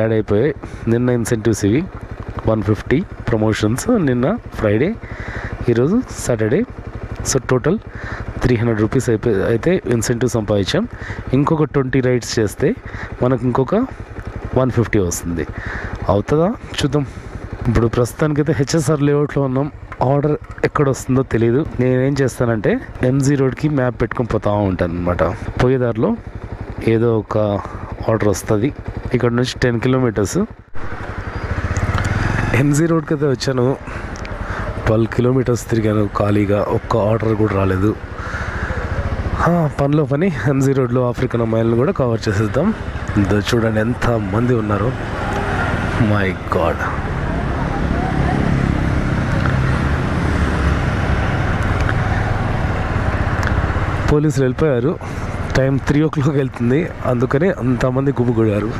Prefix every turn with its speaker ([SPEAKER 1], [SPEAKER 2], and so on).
[SPEAKER 1] Add అయిపోయాయి. నిన్న incentives ఇవి 150 ప్రమోషన్స్, నిన్న ఫ్రైడే, ఈరోజు సాటర్డే. సో టోటల్ 300 రూపీస్ అయితే ఇన్సెంటివ్ సంపాదించాం. ఇంకొక 20 రైడ్స్ చేస్తే మనకు ఇంకొక 150 వస్తుంది. అవుతుందా చూద్దాం. ఇప్పుడు ప్రస్తుతానికైతే హెచ్ఎస్ఆర్ లేఅవుట్లో ఉన్నాం. ఆర్డర్ ఎక్కడ వస్తుందో తెలియదు. నేనేం చేస్తానంటే ఎంజీ రోడ్కి మ్యాప్ పెట్టుకొని పోతూ ఉంటాను అనమాట. పోయేదారిలో ఏదో ఒక ఆర్డర్ వస్తుంది. ఇక్కడ నుంచి 10 కిలోమీటర్స్ ఎంజీ రోడ్కి అయితే వచ్చాను. 12 కిలోమీటర్స్ తిరిగాను ఖాళీగా, ఒక్క ఆర్డర్ కూడా రాలేదు. పనిలో పని ఎంజీ రోడ్లో ఆఫ్రికన్ అమ్మాయిలను కూడా కవర్ చేసేద్దాం. చూడండి ఎంత మంది ఉన్నారు, మై గాడ్. పోలీసులు వెళ్ళిపోయారు. టైం 3 o'clock వెళ్తుంది, అందుకని అంతమంది గుమిగూడారు.